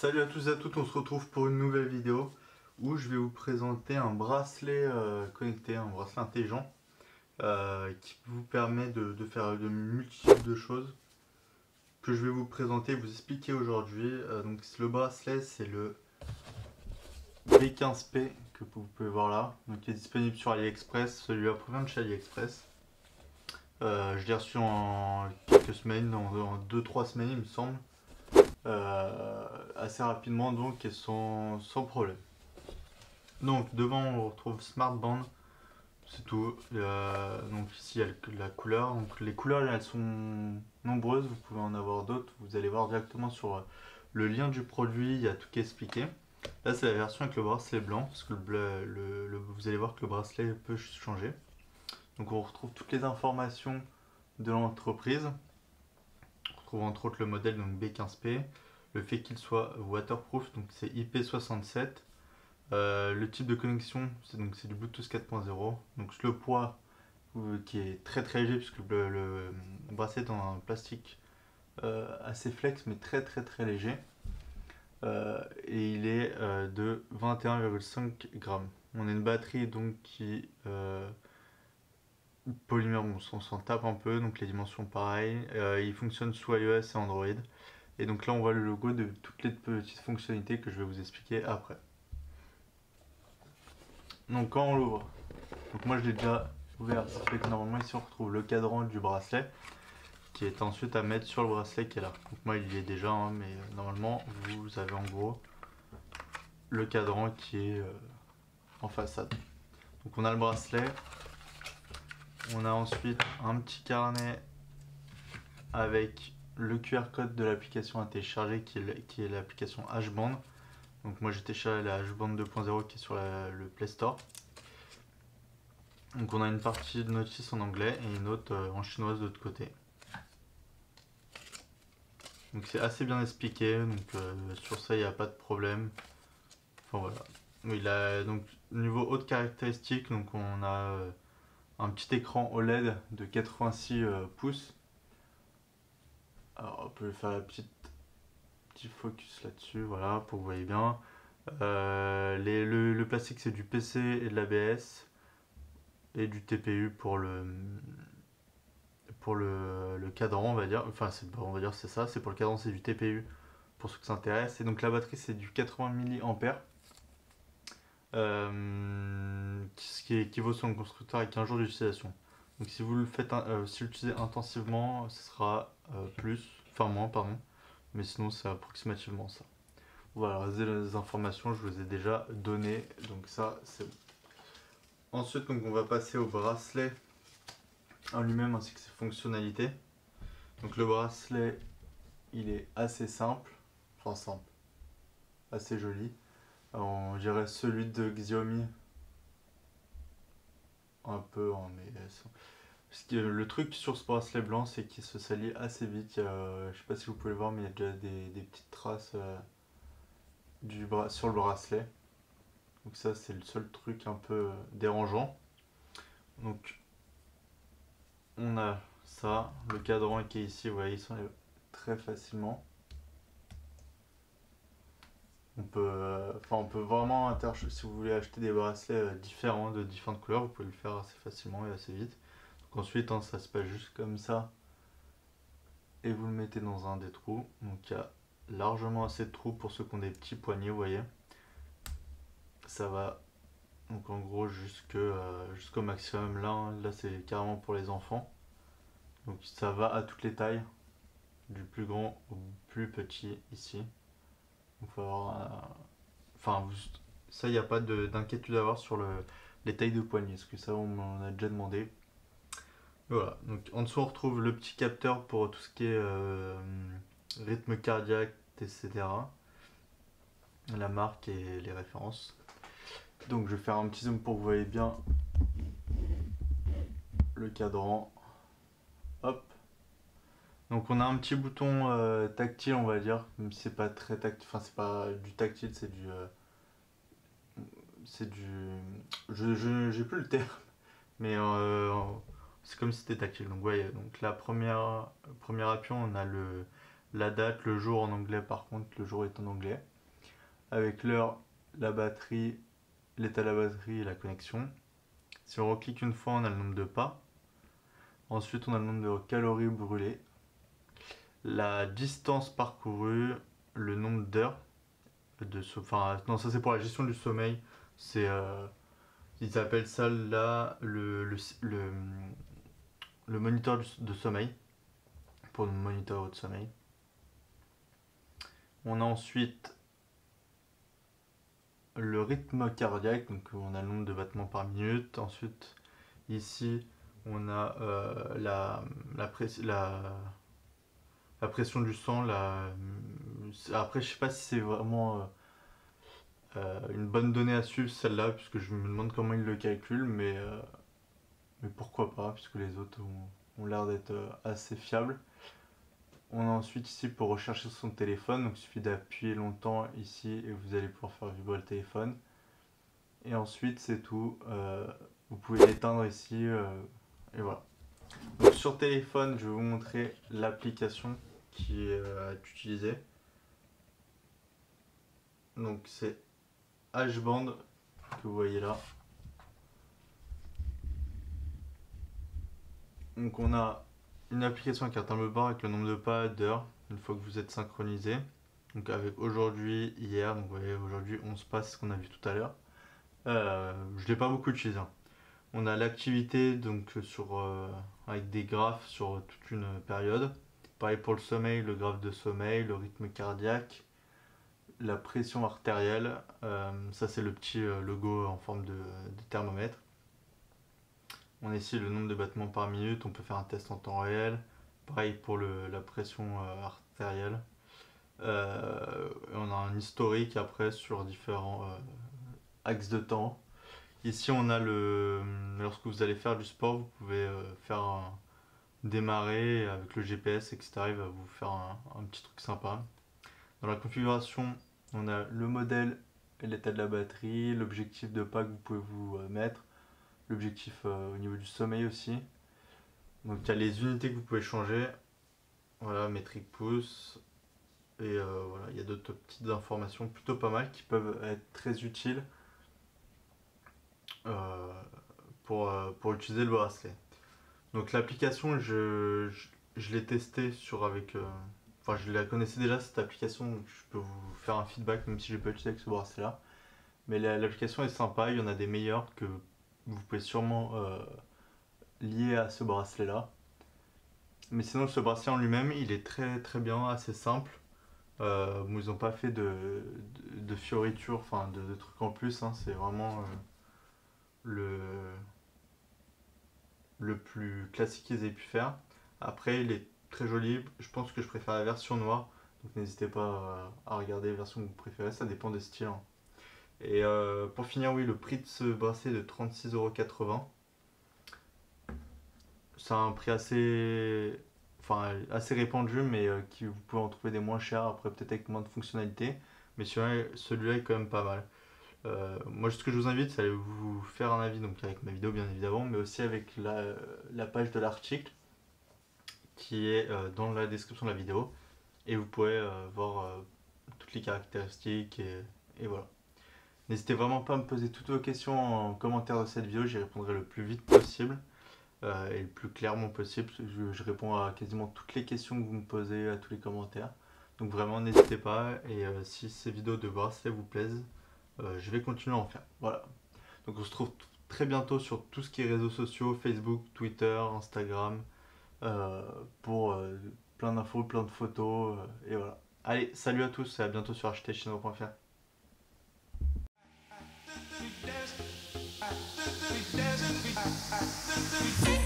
Salut à tous et à toutes, on se retrouve pour une nouvelle vidéo où je vais vous présenter un bracelet connecté, un bracelet intelligent qui vous permet de faire de multitudes de choses que je vais vous présenter et vous expliquer aujourd'hui. Donc le bracelet, c'est le B15P que vous pouvez voir là, donc il est disponible sur AliExpress. Celui-là provient de chez AliExpress. Je l'ai reçu en quelques semaines, en 2-3 semaines il me semble. Assez rapidement donc et sans problème. Donc devant on retrouve Smartband, c'est tout. Donc ici il y a la couleur. Donc les couleurs elles sont nombreuses, vous pouvez en avoir d'autres. Vous allez voir directement sur le lien du produit, il y a tout qui est expliqué. Là c'est la version avec le bracelet blanc, parce que vous allez voir que le bracelet peut changer. Donc on retrouve toutes les informations de l'entreprise. On retrouve entre autres le modèle donc B15P, le fait qu'il soit waterproof, donc c'est IP67. Le type de connexion, c'est du Bluetooth 4.0. Donc le poids qui est très très léger puisque le bracelet est en plastique assez flex mais très très très léger. Et il est de 21,5 grammes. On a une batterie donc qui polymère, on s'en tape un peu, donc les dimensions pareilles. Il fonctionne sous iOS et Android. Et donc là on voit le logo de toutes les petites fonctionnalités que je vais vous expliquer après. Donc quand on l'ouvre, donc moi je l'ai déjà ouvert, ça fait que normalement ici on retrouve le cadran du bracelet qui est ensuite à mettre sur le bracelet qui est là. Donc moi il y est déjà, hein, mais normalement vous avez en gros le cadran qui est en façade. Donc on a le bracelet, on a ensuite un petit carnet avec le QR code de l'application à télécharger qui est l'application H-Band. Donc moi j'ai téléchargé la H-Band 2.0 qui est sur le Play Store. Donc on a une partie de notice en anglais et une autre en chinoise de l'autre côté. Donc c'est assez bien expliqué, donc sur ça il n'y a pas de problème. Enfin voilà. Il a donc niveau haute caractéristique, donc on a un petit écran OLED de 86 pouces. Alors on peut faire petit focus là-dessus, voilà, pour que vous voyez bien. Le plastique c'est du PC et de l'ABS et du TPU pour le cadran, on va dire. Enfin on va dire c'est ça, c'est pour le cadran, c'est du TPU pour ceux que ça intéresse. Et donc la batterie c'est du 80 mAh. Ce qui équivaut selon le constructeur à 15 jours d'utilisation. Donc si vous le faites, si vous l'utilisez intensivement, ce sera moins, pardon, mais sinon c'est approximativement ça. Voilà, les informations je vous ai déjà données, donc ça c'est bon. Ensuite donc on va passer au bracelet en lui-même ainsi que ses fonctionnalités. Donc le bracelet il est assez simple, assez joli. On dirait celui de Xiaomi un peu, hein, mais parce que le truc sur ce bracelet blanc c'est qu'il se salit assez vite. Je sais pas si vous pouvez le voir mais il y a déjà des petites traces sur le bracelet. Donc ça c'est le seul truc un peu dérangeant. Donc on a ça, le cadran qui est ici, vous voyez, il s'enlève très facilement. On peut vraiment si vous voulez acheter des bracelets différents de différentes couleurs, vous pouvez le faire assez facilement et assez vite. Donc ensuite ça se passe juste comme ça et vous le mettez dans un des trous. Donc il y a largement assez de trous pour ceux qui ont des petits poignets, vous voyez. Ça va donc en gros jusqu'au maximum là c'est carrément pour les enfants. Donc ça va à toutes les tailles, du plus grand au plus petit ici. Donc faut avoir ça il n'y a pas d'inquiétude à avoir sur les tailles de poignets, parce que ça on m'en a déjà demandé. Voilà, donc en dessous on retrouve le petit capteur pour tout ce qui est rythme cardiaque, etc. La marque et les références. Donc je vais faire un petit zoom pour que vous voyez bien le cadran. Hop. Donc on a un petit bouton tactile, on va dire, même si c'est pas très tactile, enfin c'est pas du tactile, c'est du, j'ai plus le terme, mais c'est comme si c'était tactile. Donc voyez, donc premier appui on a la date, le jour en anglais par contre, le jour est en anglais. Avec l'heure, la batterie, l'état de la batterie et la connexion. Si on reclique une fois, on a le nombre de pas. Ensuite, on a le nombre de calories brûlées, la distance parcourue, le nombre d'heures enfin non, ça c'est pour la gestion du sommeil. C'est ils appellent ça là le moniteur de sommeil, pour le moniteur de sommeil. On a ensuite le rythme cardiaque, donc on a le nombre de battements par minute. Ensuite, ici, on a la pression du sang. Après, je sais pas si c'est vraiment une bonne donnée à suivre celle-là, puisque je me demande comment ils le calculent, mais pourquoi pas, puisque les autres ont l'air d'être assez fiables. On a ensuite ici pour rechercher son téléphone, donc il suffit d'appuyer longtemps ici et vous allez pouvoir faire vibrer le téléphone. Et ensuite c'est tout, vous pouvez l'éteindre ici et voilà. Donc sur téléphone, je vais vous montrer l'application qui est utilisée. Donc c'est H-Band que vous voyez là. Donc on a une application avec un tableau de bord avec le nombre de pas, d'heures, une fois que vous êtes synchronisé. Donc avec aujourd'hui, hier, donc vous voyez aujourd'hui 11 pas, c'est ce qu'on a vu tout à l'heure. Je ne l'ai pas beaucoup utilisé. On a l'activité donc avec des graphes sur toute une période. Pareil pour le sommeil, le graphe de sommeil, le rythme cardiaque, la pression artérielle. Ça c'est le petit logo en forme de thermomètre. On a ici le nombre de battements par minute, on peut faire un test en temps réel. Pareil pour la pression artérielle. On a un historique après sur différents axes de temps. Ici on a lorsque vous allez faire du sport, vous pouvez faire un démarrer avec le GPS, etc. Il va vous faire un petit truc sympa. Dans la configuration, on a le modèle et l'état de la batterie, l'objectif de pas que vous pouvez vous mettre, l'objectif au niveau du sommeil aussi. Donc il y a les unités que vous pouvez changer, voilà, métrique pouce, et voilà, il y a d'autres petites informations plutôt pas mal qui peuvent être très utiles pour utiliser le bracelet. Donc l'application, je l'ai testée enfin je la connaissais déjà cette application, donc je peux vous faire un feedback même si je n'ai pas utilisé avec ce bracelet là. Mais l'application est sympa, il y en a des meilleures que vous pouvez sûrement lier à ce bracelet là. Mais sinon ce bracelet en lui-même il est très très bien, assez simple. Ils n'ont pas fait de fioritures, enfin de trucs en plus, hein. C'est vraiment le plus classique qu'ils aient pu faire. Après il est très joli, je pense que je préfère la version noire, donc n'hésitez pas à regarder la version que vous préférez, ça dépend des styles, hein. Et pour finir, oui, le prix de ce bracelet est de 36,80 €. C'est un prix assez répandu, mais vous pouvez en trouver des moins chers, après peut-être avec moins de fonctionnalités. Mais celui-là est quand même pas mal. Moi, ce que je vous invite, c'est à vous faire un avis, donc avec ma vidéo bien évidemment, mais aussi avec la page de l'article qui est dans la description de la vidéo. Et vous pourrez voir toutes les caractéristiques et voilà. N'hésitez vraiment pas à me poser toutes vos questions en commentaire de cette vidéo, j'y répondrai le plus vite possible et le plus clairement possible. Je réponds à quasiment toutes les questions que vous me posez, à tous les commentaires. Donc vraiment n'hésitez pas, et si ces vidéos de bracelet vous plaisent, je vais continuer à en faire. Voilà. Donc on se retrouve très bientôt sur tout ce qui est réseaux sociaux, Facebook, Twitter, Instagram, pour plein d'infos, plein de photos, et voilà. Allez, salut à tous et à bientôt sur acheterchinois.fr. We